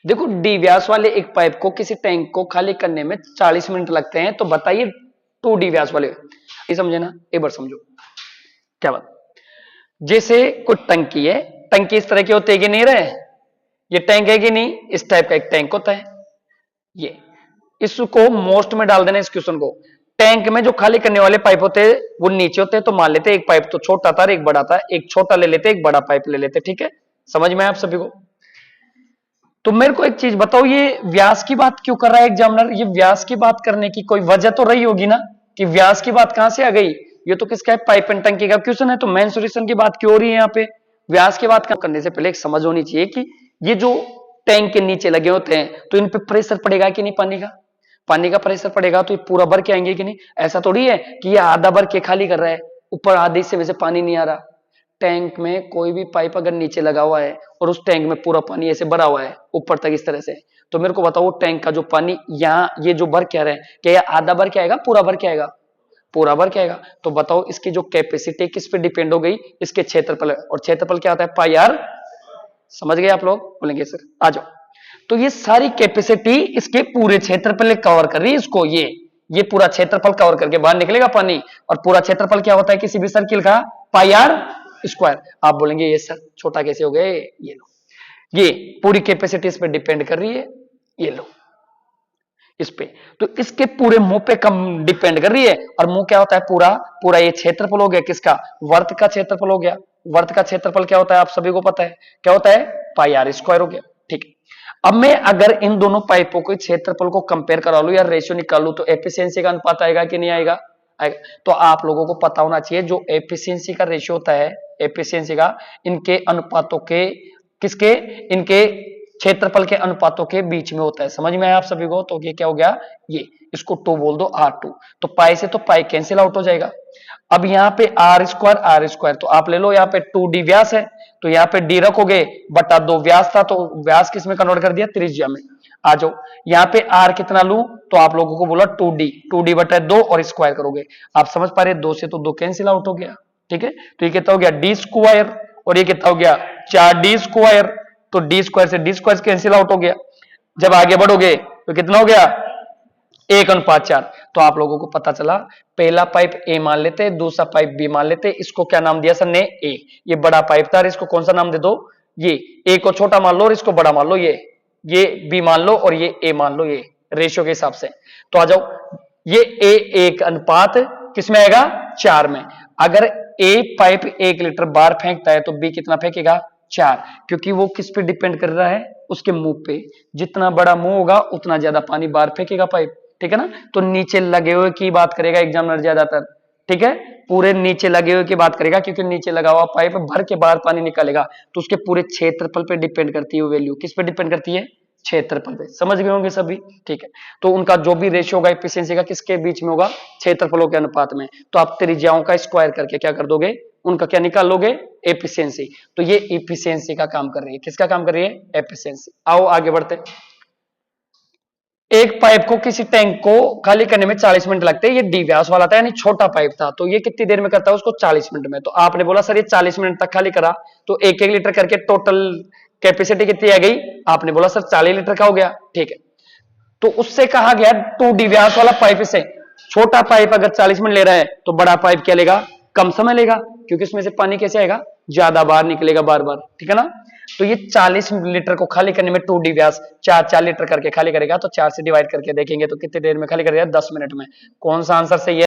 देखो डी व्यास वाले एक पाइप को किसी टैंक को खाली करने में 40 मिनट लगते हैं, तो बताइए 2 डी व्यास वाले, ये समझे ना, एक बार समझो क्या बात। जैसे कुछ टंकी है, टंकी इस तरह की होती है कि नहीं रहे, ये टैंक है कि नहीं, इस टाइप का एक टैंक होता है, ये इसको मोस्ट में डाल देना इस क्वेश्चन को। टैंक में जो खाली करने वाले पाइप होते हैं वो नीचे होते हैं, तो मान लेते एक पाइप तो छोटा था और एक बड़ा था, एक छोटा ले लेते एक बड़ा पाइप ले लेते, ठीक है, समझ में आप सभी को। तो मेरे को एक चीज बताओ, ये व्यास की बात क्यों कर रहा है एग्जामिनर, ये व्यास की बात करने की कोई वजह तो रही होगी ना, कि व्यास की बात कहां से आ गई, ये तो किसका है, पाइप एंड टंकी का क्वेश्चन है, तो मेंसुरेशन की बात क्यों हो रही है यहाँ पे। व्यास की बात करने से पहले एक समझ होनी चाहिए कि ये जो टैंक के नीचे लगे होते हैं तो इन पे प्रेशर पड़ेगा कि नहीं, पानी का प्रेशर पड़ेगा, तो ये पूरा भर के आएंगे कि नहीं। ऐसा थोड़ी है कि ये आधा भर के खाली कर रहा है, ऊपर आधे से वैसे पानी नहीं आ रहा। टैंक में कोई भी पाइप अगर नीचे लगा हुआ है और उस टैंक में पूरा पानी ऐसे भरा हुआ है ऊपर तक इस तरह से, तो मेरे को बताओ टैंक का जो पानी यहाँ ये जो भर के आ रहा है, क्या ये आधा भर के आएगा, पूरा भर के आएगा, पूरा भर के आएगा। तो बताओ इसकी जो कैपेसिटी किस पे डिपेंड हो गई, इसके क्षेत्रफल, और क्षेत्रफल क्या होता है, पाई आर। समझ गए आप लोग, बोलेंगे सर आ जाओ। तो ये सारी कैपेसिटी इसके पूरे क्षेत्रफल कवर कर रही है इसको, ये पूरा क्षेत्रफल कवर करके बाहर निकलेगा पानी, और पूरा क्षेत्रफल क्या होता है किसी भी सर्किल का, पाई आर स्क्वायर। आप बोलेंगे ये सर छोटा कैसे हो गए, ये लो, ये पूरी कैपेसिटी इस पे डिपेंड कर रही है, ये लो इस पे, तो इसके पूरे मुंह पे कम डिपेंड कर रही है। और मुंह क्या होता है, पूरा पूरा ये क्षेत्रफल हो गया किसका, वर्त का क्षेत्रफल हो गया। वर्त का क्षेत्रफल क्या होता है आप सभी को पता है, क्या होता है, पाई आर स्क्वायर हो गया, ठीक है। अब मैं अगर इन दोनों पाइपों के क्षेत्रफल को कंपेयर करा लू या रेशियो निकाल लू, तो एफिशिएंसी का अनुपात आएगा कि नहीं आएगा, आएगा। तो आप लोगों को पता होना चाहिए जो एफिशिएंसी का रेशियो होता है, एफिशिएंसी का इनके अनुपातों के, किसके, इनके क्षेत्रफल के अनुपातों के बीच में होता है। समझ में आया आप सभी को, तो ये क्या हो गया, ये इसको 2 बोल दो, R2, तो पाई से तो पाई कैंसिल आउट हो जाएगा। अब यहाँ पे आर स्क्वायर, तो आप ले लो, यहाँ पे 2d व्यास है, तो यहाँ पे d रखोगे बटा 2 व्यास था, तो व्यास किस में कन्वर्ट कर दिया, त्रिज्या में। आ जाओ यहाँ पे r कितना लू, तो आप लोगों को बोला 2d बटा 2 और स्क्वायर करोगे, आप समझ पा रहे 2 से तो 2 कैंसिल आउट हो गया, ठीक है। तो ये कितना हो गया d स्क्वायर, और ये कितना हो गया 4d स्क्वायर, तो d स्क्वायर से d स्क्वायर कैंसिल आउट हो गया। जब आगे बढ़ोगे तो कितना हो गया 1:4। तो आप लोगों को पता चला, पहला पाइप ए मान लेते, दूसरा पाइप बी मान लेते, इसको क्या नाम दिया सर ने, ए। ये बड़ा पाइप था, इसको कौन सा नाम दे दो, ये ए को छोटा मान लो और इसको बड़ा मान लो, ये बी मान लो और ये ए मान लो, ये रेशियो के हिसाब से। तो आ जाओ, ये ए एक अनुपात किसमें आएगा, 4 में। अगर ए पाइप 1 लीटर बाहर फेंकता है तो बी कितना फेंकेगा, 4, क्योंकि वो किस पे डिपेंड कर रहा है, उसके मुंह पे। जितना बड़ा मुंह होगा उतना ज्यादा पानी बाहर फेंकेगा पाइप, ठीक है ना। तो नीचे लगे हुए की बात करेगा एग्जामिनर ज्यादातर, ठीक है, पूरे नीचे लगे हुए की बात करेगा, क्योंकि नीचे लगा हुआ पाइप भर के बाहर पानी निकालेगा, तो उसके पूरे क्षेत्रफल पे डिपेंड करती है वैल्यू, किस पे डिपेंड करती है, क्षेत्रफल पे। समझ गए होंगे सभी, ठीक है। तो उनका जो भी रेशियो होगा एफिशिएंसी का, किसके बीच में होगा, क्षेत्रफलों के अनुपात में। तो आप त्रिज्याओं का स्क्वायर करके क्या कर दोगे, उनका क्या निकाल लोगे, एफिशिएंसी। तो ये एफिशिएंसी का काम कर रही है, किसका काम कर रही है, एफिशिएंसी। आओ आगे बढ़ते। एक पाइप को किसी टैंक को खाली करने में 40 मिनट लगते हैं, ये डी व्यास वाला था यानी छोटा पाइप था, तो ये कितनी देर में करता है उसको, 40 मिनट में। तो आपने बोला सर ये 40 मिनट तक खाली करा, तो 1-1 लीटर करके टोटल कैपेसिटी कितनी आ गई, आपने बोला सर 40 लीटर का हो गया, ठीक है। तो उससे कहा गया 2d व्यास वाला पाइप से, छोटा पाइप अगर 40 मिनट ले रहा है तो बड़ा पाइप क्या लेगा, कम समय लेगा, क्योंकि उसमें से पानी कैसे आएगा, ज्यादा बाहर निकलेगा बार बार, ठीक है ना। तो ये 40 लीटर को खाली करने में 2d व्यास 4 लीटर करके खाली करेगा, तो 4 से डिवाइड करके देखेंगे तो कितनी देर में खाली करेगा, 10 मिनट में। कौन सा आंसर सही है।